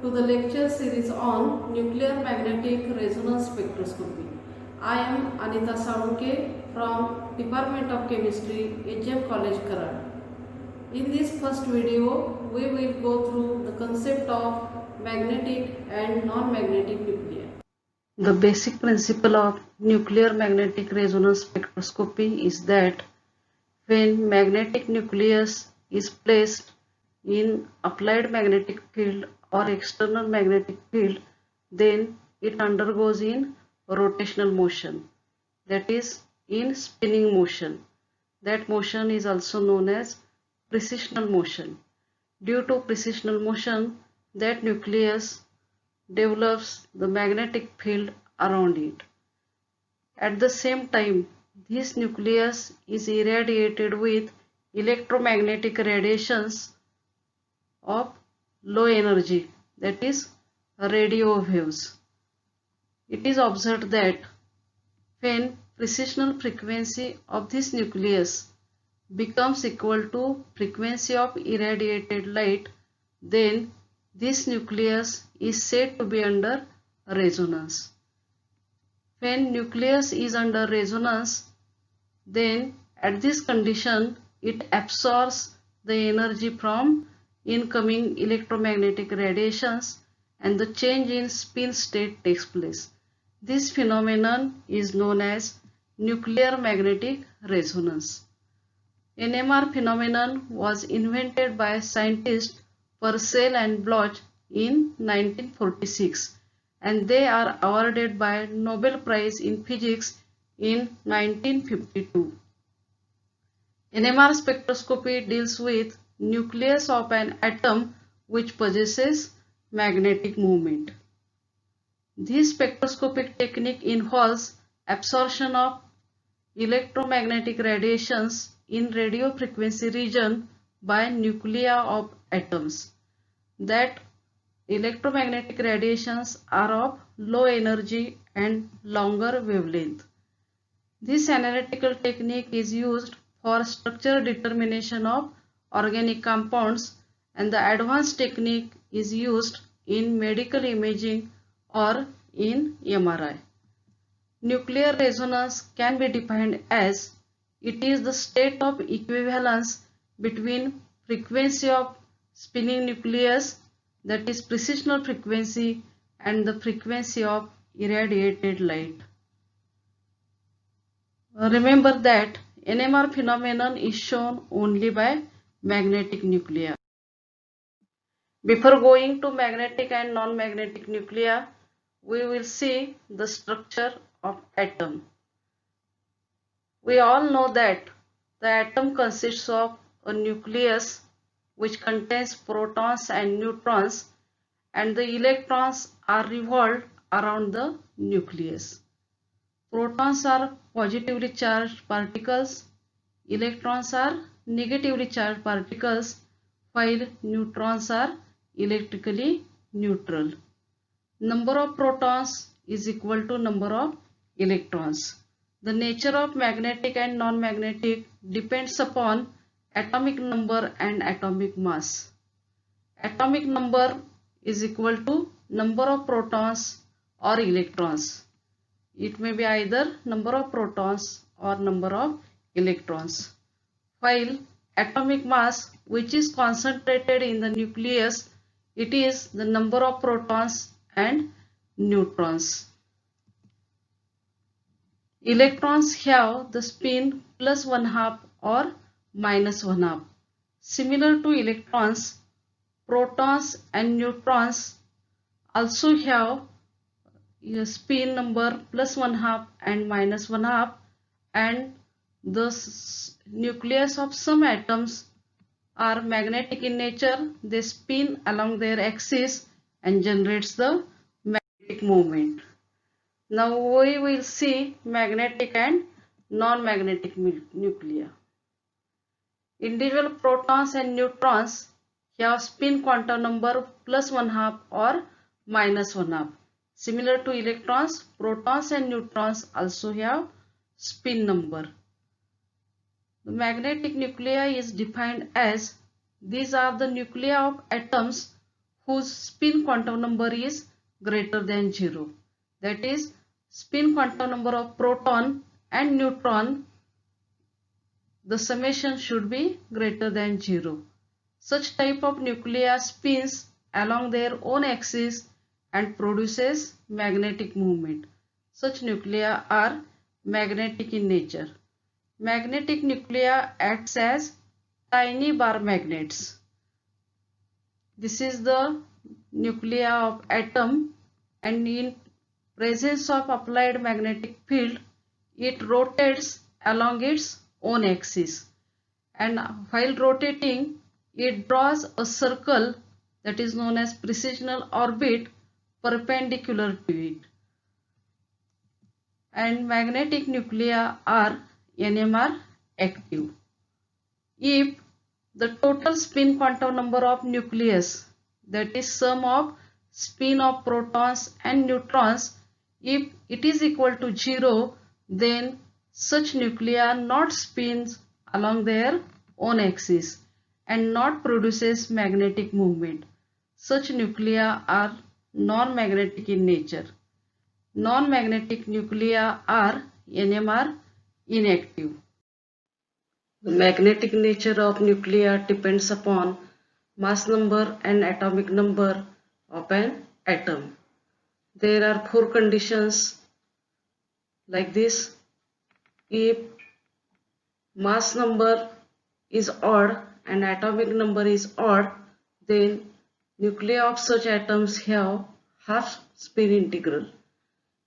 to the lecture series on nuclear magnetic resonance spectroscopy. I am Anita Salunke from Department of Chemistry, HM College, Karad. In this first video, we will go through the concept of magnetic and non-magnetic nuclei. The basic principle of nuclear magnetic resonance spectroscopy is that when magnetic nucleus is placed in applied magnetic field or external magnetic field, then it undergoes in rotational motion, that is in spinning motion. That motion is also known as precessional motion. Due to precessional motion, that nucleus develops the magnetic field around it. At the same time, this nucleus is irradiated with electromagnetic radiations of low energy, that is radio waves. It is observed that when precessional frequency of this nucleus becomes equal to frequency of irradiated light, then this nucleus is said to be under resonance. When nucleus is under resonance, then at this condition it absorbs the energy from incoming electromagnetic radiations and the change in spin state takes place. This phenomenon is known as nuclear magnetic resonance. NMR phenomenon was invented by scientists Purcell and Bloch in 1946, and they are awarded by Nobel Prize in Physics in 1952. NMR spectroscopy deals with nucleus of an atom which possesses magnetic movement. This spectroscopic technique involves absorption of electromagnetic radiations in radio frequency region by nuclei of atoms. That electromagnetic radiations are of low energy and longer wavelength. This analytical technique is used for structural determination of organic compounds, and the advanced technique is used in medical imaging or in MRI. Nuclear resonance can be defined as it is the state of equivalence between frequency of spinning nucleus, that is precessional frequency, and the frequency of irradiated light. Remember that NMR phenomenon is shown only by magnetic nuclei. Before going to magnetic and non-magnetic nuclei, we will see the structure of atom. We all know that the atom consists of a nucleus which contains protons and neutrons, and the electrons are revolved around the nucleus. Protons are positively charged particles, electrons are negatively charged particles, while neutrons are electrically neutral. Number of protons is equal to number of electrons. The nature of magnetic and non-magnetic depends upon atomic number and atomic mass. Atomic number is equal to number of protons or electrons. It may be either number of protons or number of electrons. While atomic mass, which is concentrated in the nucleus, it is the number of protons and neutrons. Electrons have the spin +1/2 or -1/2. Similar to electrons, protons and neutrons also have a spin number +1/2 and -1/2, and the nucleus of some atoms are magnetic in nature. They spin along their axis and generates the magnetic movement. Now we will see magnetic and non-magnetic nuclei. Individual protons and neutrons have spin quantum number +1/2 or -1/2. Similar to electrons, protons and neutrons also have spin number. The magnetic nuclei is defined as these are the nuclei of atoms whose spin quantum number is greater than 0. That is, spin quantum number of proton and neutron, the summation should be greater than 0. Such type of nuclei spins along their own axis and produces magnetic movement. Such nuclei are magnetic in nature. Magnetic nuclei acts as tiny bar magnets. This is the nuclei of atom, and in presence of applied magnetic field, it rotates along its own axis, and while rotating it draws a circle that is known as precisional orbit perpendicular to it. And magnetic nuclei are NMR active. If the total spin quantum number of nucleus, that is sum of spin of protons and neutrons, if it is equal to 0, then such nuclei not spins along their own axis and not produces magnetic movement. Such nuclei are non-magnetic in nature. Non-magnetic nuclei are NMR inactive. The magnetic nature of nuclei depends upon mass number and atomic number of an atom. There are 4 conditions like this. If mass number is odd and atomic number is odd, then nuclei of such atoms have half spin integral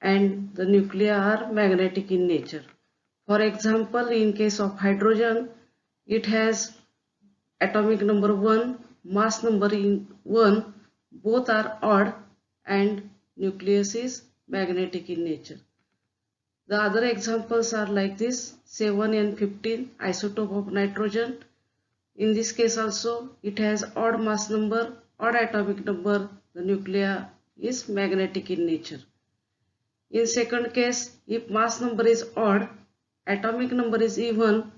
and the nuclei are magnetic in nature. For example, in case of hydrogen, it has atomic number 1, mass number 1, both are odd, and nucleus is magnetic in nature. The other examples are like this: 7n15 isotope of nitrogen. In this case also it has odd mass number, odd atomic number, the nuclei is magnetic in nature. In second case, if mass number is odd, atomic number is even,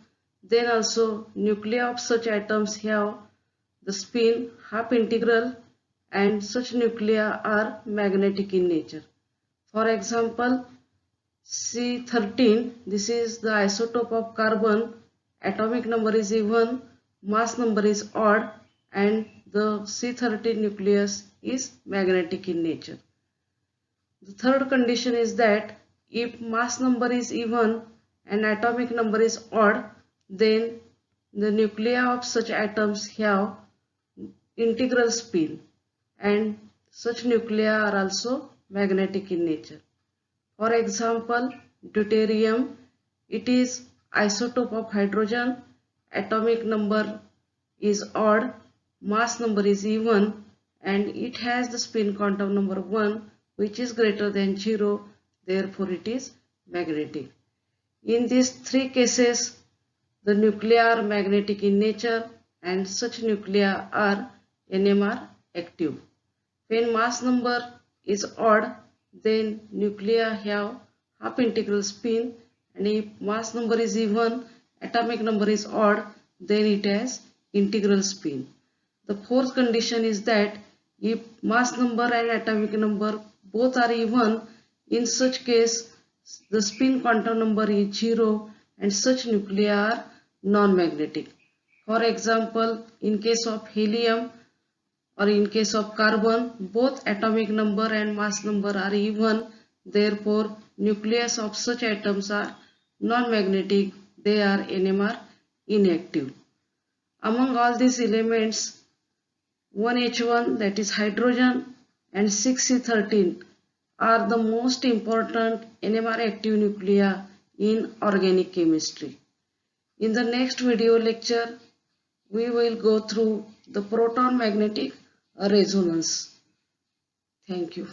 then also nuclei of such atoms have the spin half integral and such nuclei are magnetic in nature. For example, C13, this is the isotope of carbon, atomic number is even, mass number is odd, and the C13 nucleus is magnetic in nature. The third condition is that if mass number is even and atomic number is odd, then the nuclei of such atoms have integral spin and such nuclei are also magnetic in nature. For example, deuterium, it is isotope of hydrogen, atomic number is odd, mass number is even, and it has the spin quantum number 1, which is greater than 0, therefore it is magnetic. In these 3 cases, the nuclei are magnetic in nature and such nuclei are NMR active. When mass number is odd, then nuclei have half integral spin, and if mass number is even, atomic number is odd, then it has integral spin. The fourth condition is that if mass number and atomic number both are even, in such case the spin quantum number is 0 and such nuclei are non-magnetic. For example, in case of helium or in case of carbon, both atomic number and mass number are even, therefore nucleus of such atoms are non-magnetic, they are NMR inactive. Among all these elements, 1H1, that is hydrogen, and 6C13 are the most important NMR active nuclei in organic chemistry. In the next video lecture, we will go through the proton magnetic resonance. Thank you.